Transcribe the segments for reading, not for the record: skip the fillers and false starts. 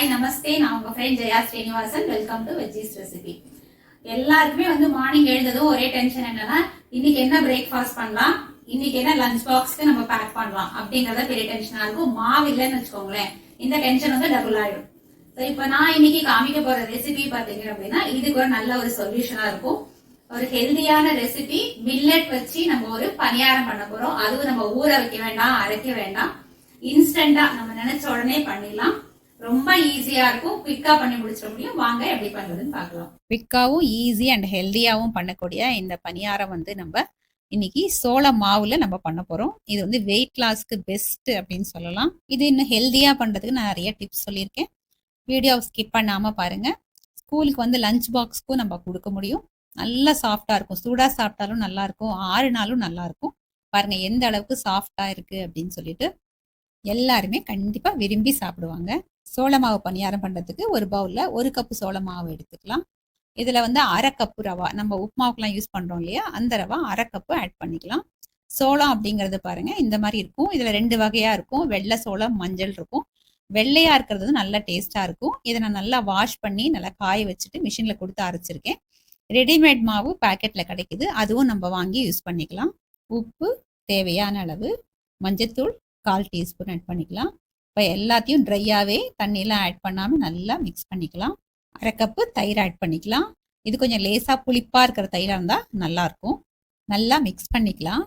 Hi நமஸ்தே, நான் உங்க friend Jaya Srinivasan. Welcome to veggies recipe. எல்லாருக்குமே மார்னிங் எழுந்ததும் ஒரே டென்ஷன் என்னன்னா, இன்னைக்கு என்ன பிரேக்ஃபாஸ்ட் பண்ணலாம், இன்னைக்கு என்ன லஞ்ச் பாக்ஸ்க்கு நம்ம பேக் பண்ணலாம் அப்படிங்கறத பெரிய டென்ஷனா இருக்கும். மாவு இல்லைன்னு வச்சுக்கோங்களேன், இந்த டென்ஷன் டபுள் ஆயிடும். இப்ப நான் இன்னைக்கு காமிக்க போற ரெசிபி பாத்தீங்க அப்படின்னா இதுக்கு ஒரு நல்ல ஒரு சொல்யூஷனா இருக்கும். ஒரு ஹெல்தியான ரெசிபி, மில்லட் வச்சு நம்ம ஒரு பணியாரம் பண்ண போறோம். அதுவும் நம்ம ஊற வைக்க வேண்டாம், அரைக்க வேண்டாம், இன்ஸ்டன்டா நம்ம நினைச்ச உடனே பண்ணிடலாம். ரொம்ப ஈஸியா இருக்கும், குவிக்கா பண்ணி முடிச்சிட முடியும். வாங்க எப்படி பண்றதுன்னு பார்க்கலாம். குவிக்காவும் ஈஸி அண்ட் ஹெல்தியாவும் பண்ணக்கூடிய இந்த பணியாரம் நம்ம இன்னைக்கு சோள மாவுல நம்ம பண்ண போறோம். இது வெயிட் லாஸ்க்கு பெஸ்ட் அப்படின்னு சொல்லலாம். இது இன்னும் ஹெல்தியா பண்றதுக்கு நான் நிறைய டிப்ஸ் சொல்லியிருக்கேன். வீடியோ ஸ்கிப் பண்ணாம பாருங்க. ஸ்கூலுக்கு லஞ்ச் பாக்ஸ்க்கும் நம்ம கொடுக்க முடியும். நல்லா சாஃப்டா இருக்கும். சூடா சாப்பிட்டாலும் நல்லா இருக்கும், ஆறுனாலும் நல்லா இருக்கும். பாருங்க எந்த அளவுக்கு சாஃப்டா இருக்கு அப்படின்னு சொல்லிட்டு எல்லாருமே கண்டிப்பா விரும்பி சாப்பிடுவாங்க. சோள மாவு பணியாரம் பண்றதுக்கு ஒரு பவுல்ல 1 கப்பு சோள மாவு எடுத்துக்கலாம். இதுல அரை கப்பு ரவா, நம்ம உப்புமாவுக்குலாம் யூஸ் பண்றோம் இல்லையா, அந்த ரவா அரை கப்பு ஆட் பண்ணிக்கலாம். சோளம் அப்படிங்கிறது பாருங்க இந்த மாதிரி இருக்கும். இதுல 2 வகையா இருக்கும், வெள்ளை சோளம், மஞ்சள் இருக்கும். வெள்ளையா இருக்கிறது நல்ல டேஸ்டா இருக்கும். இதை நான் நல்லா வாஷ் பண்ணி நல்லா காய வச்சுட்டு மிஷின்ல கொடுத்து அரைச்சிருக்கேன். ரெடிமேட் மாவு பாக்கெட்ல கிடைக்குது, அதுவும் நம்ம வாங்கி யூஸ் பண்ணிக்கலாம். உப்பு தேவையான அளவு, மஞ்சத்தூள் 1/4 டீஸ்பூன் ஆட் பண்ணிக்கலாம். இப்போ எல்லாத்தையும் ட்ரையாகவே தண்ணியெலாம் ஆட் பண்ணாமல் நல்லா மிக்ஸ் பண்ணிக்கலாம். அரை கப்பு தயிர் ஆட் பண்ணிக்கலாம். இது கொஞ்சம் லேசாக புளிப்பாக இருக்கிற தயிராக இருந்தால் நல்லாயிருக்கும். நல்லா மிக்ஸ் பண்ணிக்கலாம்.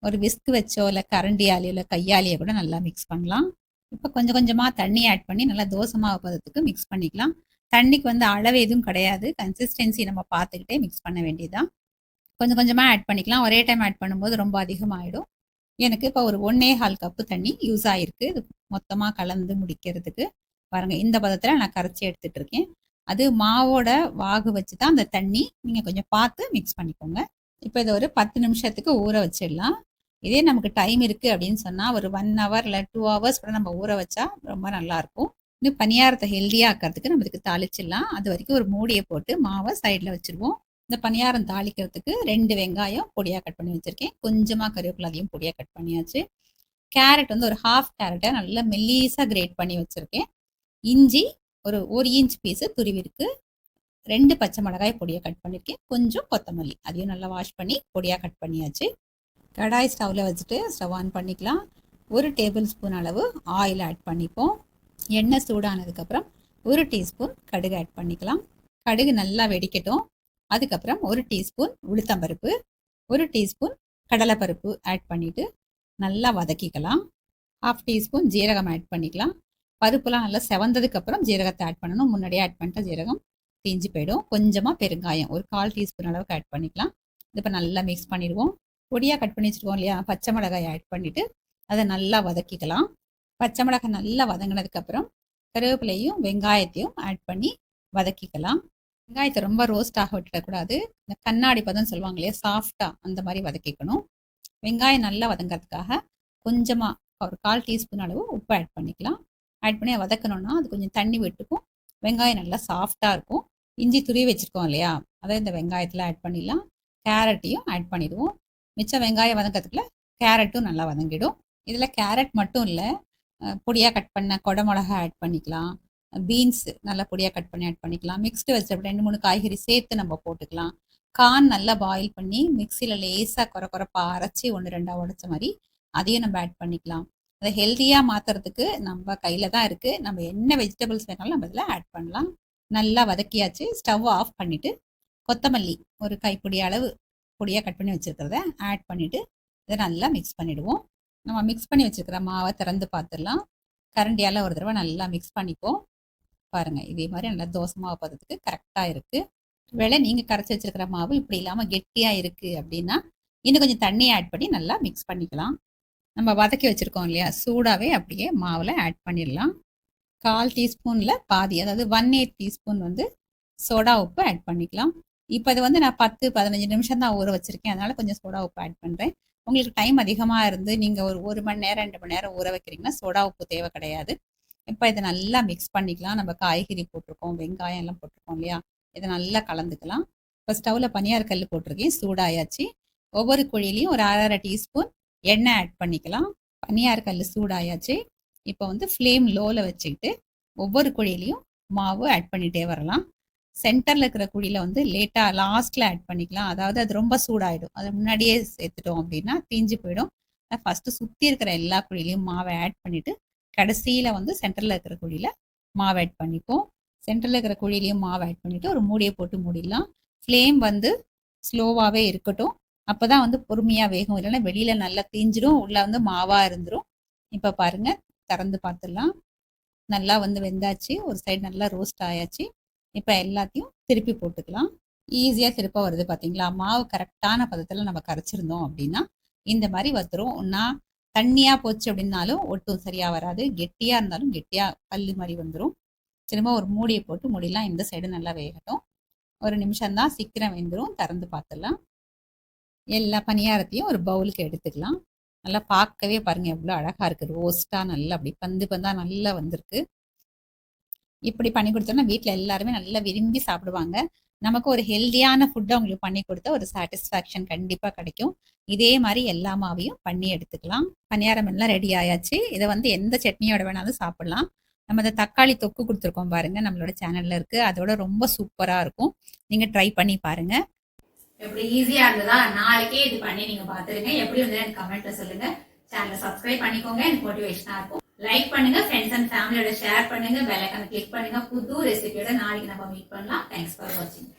ஒரு விஸ்க் வச்சோ இல்லை கரண்டியாலையோ இல்லை கையாலேயோ கூட நல்லா மிக்ஸ் பண்ணலாம். இப்போ கொஞ்சம் கொஞ்சமாக தண்ணி ஆட் பண்ணி நல்லா தோசை மாவு பதத்துக்கு மிக்ஸ் பண்ணிக்கலாம். தண்ணிக்கு அளவு எதுவும் கிடையாது, கன்சிஸ்டன்சி நம்ம பார்த்துக்கிட்டே மிக்ஸ் பண்ண வேண்டியதுதான். கொஞ்சம் கொஞ்சமாக ஆட் பண்ணிக்கலாம். ஒரே டைம் ஆட் பண்ணும்போது ரொம்ப அதிகமாகிடும். எனக்கு இப்போ ஒரு 1.25 கப்பு தண்ணி யூஸ் ஆகிருக்கு இது மொத்தமாக கலந்து முடிக்கிறதுக்கு. பாருங்கள் இந்த பதத்தில் நான் கரைச்சி எடுத்துகிட்டு இருக்கேன். அது மாவோட வாகு வச்சு தான் அந்த தண்ணி, நீங்கள் கொஞ்சம் பார்த்து மிக்ஸ் பண்ணிக்கோங்க. இப்போ இதை ஒரு 10 நிமிஷத்துக்கு ஊற வச்சிடலாம். இதே நமக்கு டைம் இருக்குது அப்படின்னு சொன்னால் ஒரு 1 ஹவர் இல்லை 2 ஹவர்ஸ் கூட நம்ம ஊற வச்சா ரொம்ப நல்லாயிருக்கும். இன்னும் பணியாரத்தை ஹெல்தியாக ஆக்கிறதுக்கு நம்ம இதுக்கு தாளிச்சிடலாம். அது வரைக்கும் ஒரு மூடியை போட்டு மாவை சைடில் வச்சுருவோம். இந்த பணியாரம் தாளிக்கிறதுக்கு 2 வெங்காயம் பொடியாக கட் பண்ணி வச்சுருக்கேன். கொஞ்சமாக கருவேப்பிலையும் பொடியாக கட் பண்ணியாச்சு. கேரட் ஒரு 1/2 கேரட்டை நல்லா மெல்லீஸாக கிரேட் பண்ணி வச்சுருக்கேன். இஞ்சி ஒரு 1 இன்ச் பீஸு துருவிருக்கு. 2 பச்சை மிளகாய் பொடியாக கட் பண்ணியிருக்கேன். கொஞ்சம் கொத்தமல்லி அதையும் நல்லா வாஷ் பண்ணி பொடியாக கட் பண்ணியாச்சு. கடாய் ஸ்டவ்வில் வச்சுட்டு ஸ்டவ் ஆன் பண்ணிக்கலாம். 1 டேபிள் ஸ்பூன் அளவு ஆயில் ஆட் பண்ணிப்போம். எண்ணெய் சூடானதுக்கப்புறம் 1 டீஸ்பூன் கடுகு ஆட் பண்ணிக்கலாம். கடுகு நல்லா வெடிக்கட்டும். அதுக்கப்புறம் 1 டீஸ்பூன் உளுத்தம்பருப்பு, 1 டீஸ்பூன் கடலைப்பருப்பு ஆட் பண்ணிவிட்டு நல்லா வதக்கிக்கலாம். 1/2 டீஸ்பூன் ஜீரகம் ஆட் பண்ணிக்கலாம். பருப்புலாம் நல்லா செவந்ததுக்கப்புறம் ஜீரகத்தை ஆட் பண்ணணும். முன்னாடியே ஆட் பண்ணிட்டா ஜீரகம் தீஞ்சு போயிடும். கொஞ்சமாக பெருங்காயம் ஒரு 1/4 டீஸ்பூன் அளவுக்கு ஆட் பண்ணிக்கலாம். இது இப்போ நல்லா மிக்ஸ் பண்ணிடுவோம். பொடியாக கட் பண்ணி வச்சுருக்கோம் இல்லையா, பச்சை மிளகாய் ஆட் பண்ணிவிட்டு அதை நல்லா வதக்கிக்கலாம். பச்சை மிளகாய் நல்லா வதங்கினதுக்கப்புறம் கருவேப்பிலையும் வெங்காயத்தையும் ஆட் பண்ணி வதக்கிக்கலாம். வெங்காயத்தை ரொம்ப ரோஸ்ட் ஆக விட்டுடக்கூடாது. இந்த கண்ணாடி பதம் சொல்லுவாங்க இல்லையா, சாஃப்டாக அந்த மாதிரி வதக்கிக்கணும். வெங்காயம் நல்லா வதங்கிறதுக்காக கொஞ்சமாக ஒரு 1/4 டீஸ்பூன் அளவு உப்பு ஆட் பண்ணிக்கலாம். ஆட் பண்ணி வதக்கணும்னா அது கொஞ்சம் தண்ணி விட்டுக்கும். வெங்காயம் நல்லா சாஃப்டாக இருக்கும். இஞ்சி துருவி வச்சுருக்கோம் இல்லையா, அதை இந்த வெங்காயத்தில் ஆட் பண்ணிடலாம். கேரட்டையும் ஆட் பண்ணிடுவோம். மிச்சம் வெங்காயம் வதங்கிறதுக்குள்ள கேரட்டும் நல்லா வதங்கிடும். இதில் கேரட் மட்டும் இல்லை, பொடியாக கட் பண்ண குடமிளகா ஆட் பண்ணிக்கலாம். பீன்ஸ் நல்லா பொடியாக கட் பண்ணி ஆட் பண்ணிக்கலாம். மிக்ஸ்டு வெஜிடபிள் 2-3 காய்கறி சேர்த்து நம்ம போட்டுக்கலாம். கார்ன் நல்லா பாயில் பண்ணி மிக்சியில் லேசாக குறைப்பாக அரைச்சி 1-2 உடைச்ச மாதிரி அதையும் நம்ம ஆட் பண்ணிக்கலாம். அதை ஹெல்த்தியாக மாற்றுறதுக்கு நம்ம கையில் தான் இருக்குது. நம்ம என்ன வெஜிடபிள்ஸ் வேணாலும் நம்ம இதில் ஆட் பண்ணலாம். நல்லா வதக்கியாச்சு. ஸ்டவ் ஆஃப் பண்ணிவிட்டு கொத்தமல்லி ஒரு கைப்பிடி அளவு பொடியாக கட் பண்ணி வச்சுருக்கிறத ஆட் பண்ணிவிட்டு இதை நல்லா மிக்ஸ் பண்ணிவிடுவோம். நம்ம மிக்ஸ் பண்ணி வச்சுருக்கிற மாவை திறந்து பார்த்துடலாம். கரண்டியால் ஒரு தடவை நல்லா மிக்ஸ் பண்ணிப்போம். பாருங்கள் இதே மாதிரி நல்லா தோசை மாவு பதத்துக்கு கரெக்டாக இருக்குது. வேளை நீங்கள் கரைச்சி வச்சுருக்கிற மாவு இப்படி இல்லாமல் கெட்டியாக இருக்குது அப்படின்னா இன்னும் கொஞ்சம் தண்ணி ஆட் பண்ணி நல்லா மிக்ஸ் பண்ணிக்கலாம். நம்ம வதக்கி வச்சுருக்கோம் இல்லையா, சூடாகவே அப்படியே மாவில் ஆட் பண்ணிடலாம். 1/4 டீஸ்பூனில் பாதி, அதாவது 1/8 டீஸ்பூன் சோடா உப்பு ஆட் பண்ணிக்கலாம். இப்போ இது நான் 10-15 நிமிஷம் தான் ஊற வச்சுருக்கேன், அதனால் கொஞ்சம் சோடா உப்பு ஆட் பண்ணுறேன். உங்களுக்கு டைம் அதிகமாக இருந்து நீங்கள் ஒரு 1 மணி நேரம் 2 மணி நேரம் ஊற வைக்கிறீங்கன்னா சோடா உப்பு தேவை கிடையாது. இப்போ இதை நல்லா மிக்ஸ் பண்ணிக்கலாம். நம்ம காய்கறி போட்டிருக்கோம், வெங்காயம் எல்லாம் போட்டிருக்கோம் இல்லையா, இதை நல்லா கலந்துக்கலாம். இப்போ ஸ்டவ்வில் பனியார கல் போட்டிருக்கேன், சூடாயாச்சு. ஒவ்வொரு குழியிலையும் ஒரு 1/2 டீஸ்பூன் எண்ணெய் ஆட் பண்ணிக்கலாம். பனியார கல் சூடாயாச்சு. இப்போ ஃப்ளேம் லோவில் வச்சுக்கிட்டு ஒவ்வொரு குழியிலையும் மாவு ஆட் பண்ணிட்டே வரலாம். சென்டர்ல இருக்கிற குழியில வந்து லேட்டா லாஸ்ட்ல ஆட் பண்ணிக்கலாம். அதாவது அது ரொம்ப சூடாயிடும். அது முன்னாடியே சேர்த்துட்டோம் அப்படின்னா தீஞ்சு போயிடும். ஃபர்ஸ்ட் சுத்தி இருக்கிற எல்லா குழியிலையும் மாவை ஆட் பண்ணிட்டு கடைசியில வந்து சென்டர்ல இருக்கிற குழியில மாவு ஆட் பண்ணிப்போம். சென்டர்ல இருக்கிற குழியிலையும் மாவு ஆட் பண்ணிட்டு ஒரு மூடியை போட்டு மூடிடலாம். ஃப்ளேம் வந்து ஸ்லோவாவே இருக்கட்டும். அப்பதான் வந்து பொறுமையா வேகும். இல்லைன்னா வெளியில நல்லா தீஞ்சிடும், உள்ள வந்து மாவா இருந்துரும். இப்ப பாருங்க, திறந்து பார்த்துடலாம். நல்லா வந்து வெந்தாச்சு. ஒரு சைடு நல்லா ரோஸ்ட் ஆயாச்சு. இப்ப எல்லாத்தையும் திருப்பி போட்டுக்கலாம். ஈஸியா திருப்ப வருது பாத்தீங்களா? மாவு கரெக்டான பதத்துல நம்ம கரைச்சிருந்தோம் அப்படின்னா இந்த மாதிரி வந்துரும். நான் தண்ணியா போச்சு அப்படின்னாலும் ஒட்டும் சரியா வராது. கெட்டியா இருந்தாலும் கெட்டியா கல்லு மாதிரி வந்துரும். திரும்ப ஒரு மூடியை போட்டு மூடிலாம். இந்த சைடு நல்லா வேகட்டும். ஒரு நிமிஷம் தான், சீக்கிரம் வெந்துடும். திறந்து பார்த்துடலாம். எல்லா பணியாரத்தையும் ஒரு பவுலுக்கு எடுத்துக்கலாம். நல்லா பார்க்கவே பாருங்க எவ்வளோ அழகா இருக்கு. ரோஸ்டா நல்லா அப்படி பந்து பந்தா நல்லா வந்திருக்கு. இப்படி பண்ணி கொடுத்தோம்னா வீட்டில் எல்லாருமே நல்லா விரும்பி சாப்பிடுவாங்க. நமக்கு ஒரு ஹெல்தியான ஃபுட்டை உங்களுக்கு பண்ணி கொடுத்த ஒரு சாட்டிஸ்ஃபேக்ஷன் கண்டிப்பாக கிடைக்கும். இதே மாதிரி எல்லா மாவையும் பண்ணி எடுத்துக்கலாம். பணியாரம் எல்லாம் ரெடி ஆயாச்சு. இதை வந்து எந்த சட்னியோட வேணாலும் சாப்பிடலாம். நம்ம இந்த தக்காளி தொக்கு கொடுத்துருக்கோம் பாருங்க, நம்மளோட சேனல்ல இருக்கு. அதோட ரொம்ப சூப்பரா இருக்கும். நீங்க ட்ரை பண்ணி பாருங்க. எப்படி ஈஸியா இருந்ததா? நாளைக்கே இது பண்ணி நீங்க பாத்துருங்க. எப்படி வந்து எனக்கு கமெண்ட்ல சொல்லுங்க. சேனலை சப்ஸ்கிரைப் பண்ணிக்கோங்க. எனக்கு மோட்டிவேஷனா இருக்கும். லைக் பண்ணுங்க, ஃப்ரெண்ட்ஸ் அண்ட் ஃபேமிலியோட ஷேர் பண்ணுங்க, பெல் ஐகானை கிளிக் பண்ணுங்க. புது ரெசிபியோட நாளைக்கு நம்ம மீட் பண்ணலாம். தேங்க்ஸ் ஃபார் வாட்சிங்.